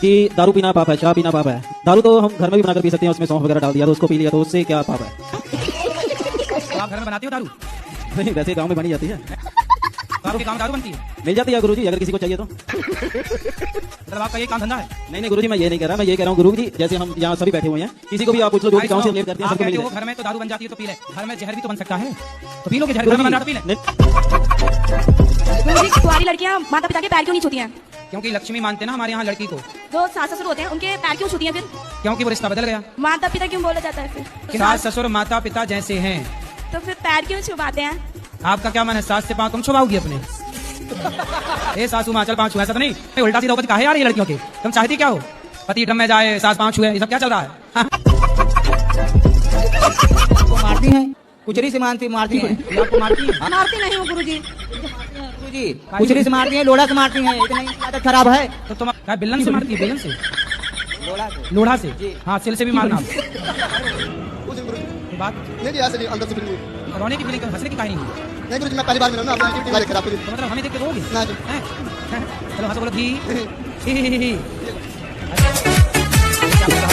कि दारू पीना पाप है, शराब पीना पाप है। दारू तो हम घर में भी बनाकर पी सकते हैं, उसमें सौंफ वगैरह डाल दिया तो उसको पी लिया तो उससे क्या पाप है? तो आप घर में बनाते हो दारू? नहीं, वैसे गाँव में बनी जाती है। तो आपके गाँव दारू बनती है? मिल जाती है गुरुजी, अगर किसी को चाहिए तो। मतलब आपका ये काम धंधा है? नहीं गुरुजी, मैं ये नहीं कह रहा, मैं ये कह रहा हूँ गुरुजी, जैसे हम यहाँ सभी बैठे हुए हैं, किसी को भी आप पूछ लो जो भी गाँव से रिलेट करते हैं, सबको मिल घर में तो दारू बन जाती है तो पी ले, घर में जहर भी तो बन सकता है, तो पी लो जहर, घर में बना पी ले। कुंवारी लड़कियां माता पिता के पैर क्यों नहीं छूती हैं? क्योंकि लक्ष्मी मानते ना हमारे यहाँ लड़की को। जो सास ससुर होते हैं उनके पैर क्यों छूती हैं फिर? क्योंकि वो रिश्ता बदल गया। माता पिता क्यों बोला जाता है फिर? सास ससुर माता पिता जैसे हैं तो फिर पैर क्यों छुपाते हैं? आपका क्या मन है, सास से पाँव तुम छुपाओगी अपने? ए सासू माँ चल पाँव छुआ, सब नहीं उल्टा सीधा होकर काहे आ रही है लड़कियों के? तुम चाहती क्या हो? पति ड्रम में जाए, सास पाँव छुए, ये सब क्या चल रहा है? मारती हैं, कुचरी से मारती हैं। मारती है? मारती नहीं हूँ गुरुजी। गुरुजी कुचरी से मारती हैं, लोढ़ा से मारती हैं, इतनी आदत खराब है। तो तुम क्या बिल्लन से मारती है? बिल्लन से, लोढ़ा से? हाँ, सिल से भी मारना। बात नहीं ऐसे नहीं, अंदर से फिर रोने की फीलिंग, हंसने की कहानी नहीं। नहीं गुरुजी, मैं पहली बार मिला ना, अपना एक्टिविटी वाले खराब कर दी। तो मतलब हमें देख के रोगी? ना जी। चलो हंसो, बोलो ही।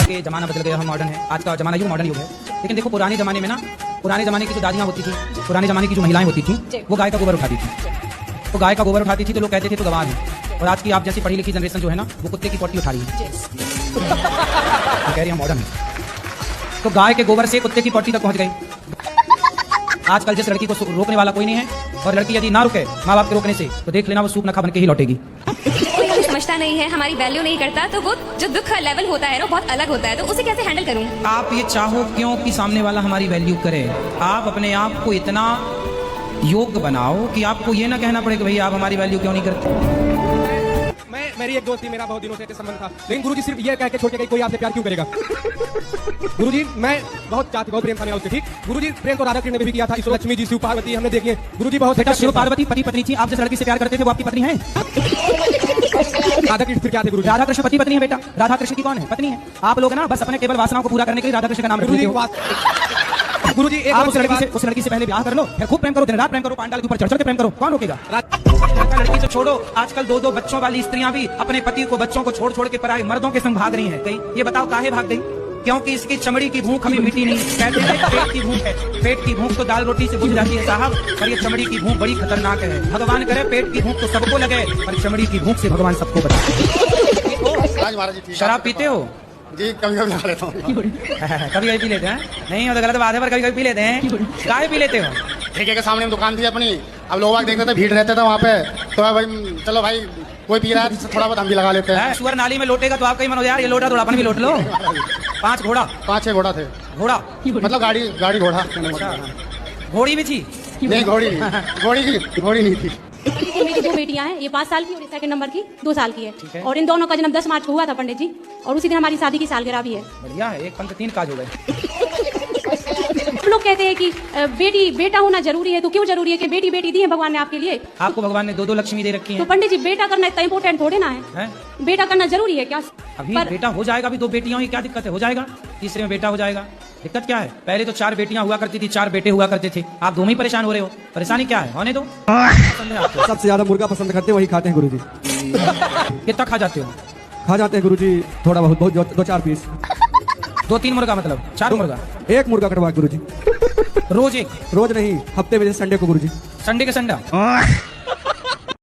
के जमाना बदल गया, हम मॉडर्न है, आज का जमाना युग मॉडर्न युग है। लेकिन देखो पुराने जमाने में ना, पुराने जमाने की जो दादियाँ होती थी, पुराने जमाने की जो महिलाएं होती थी, वो गाय का गोबर उठाती थी। तो गाय का गोबर उठाती थी तो लोग कहते थे तो गवार है। और आज की आप जैसी पढ़ी लिखी जनरेशन जो है ना, वो कुत्ते की पोटी उठा रही है। कह रही है मॉडर्न है, तो गाय के गोबर से कुत्ते की पोटी तक पहुंच गई। आजकल जिस लड़की को रोकने वाला कोई नहीं है, और लड़की यदि ना रुके माँ बाप के रोकने से, तो देख लेना वो सूप नखा बन के ही लौटेगी। कोई हमें समझता नहीं है, हमारी वैल्यू नहीं करता, तो वो जो दुख का लेवल होता है ना, बहुत अलग होता है, तो उसे कैसे हैंडल करूं? आप ये चाहो क्यों कि सामने वाला हमारी वैल्यू करे? आप अपने आप को इतना योग्य बनाओ कि आपको ये ना कहना पड़े कि भैया आप हमारी वैल्यू क्यों नहीं करते। मेरी एक दोस्त थी, मेरा बहुत दिनों से संबंध था, लेकिन गुरुजी सिर्फ ये कह के छोड़ के गई, कोई आपसे प्यार क्यों करेगा? गुरुजी मैं बहुत प्रेम था मेरा उससे, ठीक? गुरुजी प्रेम तो राधा कृष्ण ने भी किया था, ईश्वर लक्ष्मी जी, शिव पार्वती हमने देखी है। गुरुजी बहुत बेटा शिव पार्वती पति पत्नी थी, आप जिस लड़की से प्यार करते थे वो आपकी पत्नी है? राधा कृष्ण फिर क्या थे गुरुजी? राधा कृष्ण पति पत्नी है बेटा, राधा कृष्ण की कौन है? पत्नी है। आप लोग ना बस अपने केवल वासनाओं को पूरा करने के लिए राधा कृष्ण का नाम रखते हो। गुरुजी आप उस लड़की से पहले ब्याह कर लो, फिर खूब प्रेम करो, दिन रात प्रेम करो, पांडाल के ऊपर चढ़ के प्रेम करो, कौन रोकेगा? लड़की तो छोड़ो, आजकल दो बच्चों वाली स्त्रियां भी अपने पति को, बच्चों को छोड़ के पराए मर्दों के संग भाग रही हैं। कहीं ये बताओ काहे भाग गई? क्योंकि इसकी चमड़ी की भूख हमें मिटी नहीं। कहते हैं पेट की भूख है, पेट की भूख तो दाल रोटी से बुझ जाती है साहब, पर ये चमड़ी की भूख बड़ी खतरनाक है। भगवान करे पेट की भूख तो सबको लगे, पर चमड़ी की भूख से भगवान सबको बचाए। शराब पीते हो? जी कभी कभी लगा लेता हूँ। कभी पी लेते हैं? नहीं वो तो गलत बात है, पर कभी पी लेते हैं। काहे पी लेते हो? ठेके के सामने दुकान थी अपनी, अब लोग देख रहे थे, भीड़ रहते थे वहाँ पे, तो भाई चलो भाई कोई पी रहा है तो थोड़ा बहुत हम भी लगा लेते हैं। सुअर नाली में लोटेगा तो आपका ही मन हो यार, ये लोटा थोड़ा अपन भी लोट लो। 5 घोड़ा, 5-6 घोड़ा थे। घोड़ा मतलब गाड़ी घोड़ा। घोड़ी भी थी? नहीं घोड़ी नहीं थी। मेरी 2 बेटियां हैं, ये 5 साल की और सेकंड नंबर की 2 साल की है, और इन दोनों का जन्म 10 मार्च को हुआ था पंडित जी, और उसी दिन हमारी शादी की सालगिरह भी है। बढ़िया है, एक पंथ 3 काज हो गए। हम लोग कहते हैं कि बेटा होना जरूरी है, तो क्यों जरूरी है कि बेटी दी है भगवान ने आपके लिए? आपको भगवान ने 2 लक्ष्मी दे रखी तो हैं। पंडित जी बेटा करना इतना इम्पोर्टेंट थोड़े ना है? बेटा करना जरूरी है क्या? अभी बेटा हो जाएगा, अभी 2 बेटियां हुई, क्या दिक्कत है? हो जाएगा, तीसरे में बेटा हो जाएगा, दिक्कत क्या है? पहले तो 4 बेटियां हुआ करती थी, 4 बेटे हुआ करते थे, आप 2 ही परेशान हो रहे हो, परेशानी क्या है? होने दो। सबसे ज्यादा मुर्गा पसंद करते वही खाते हैं गुरुजी। कितना खा जाते हो? खा जाते हैं गुरुजी, थोड़ा बहुत 2-4 पीस। 2-3 मुर्गा मतलब 4 मुर्गा? 1 मुर्गा कटवा गुरुजी। रोज एक? रोज नहीं, हफ्ते में संडे को गुरुजी। संडे के संडा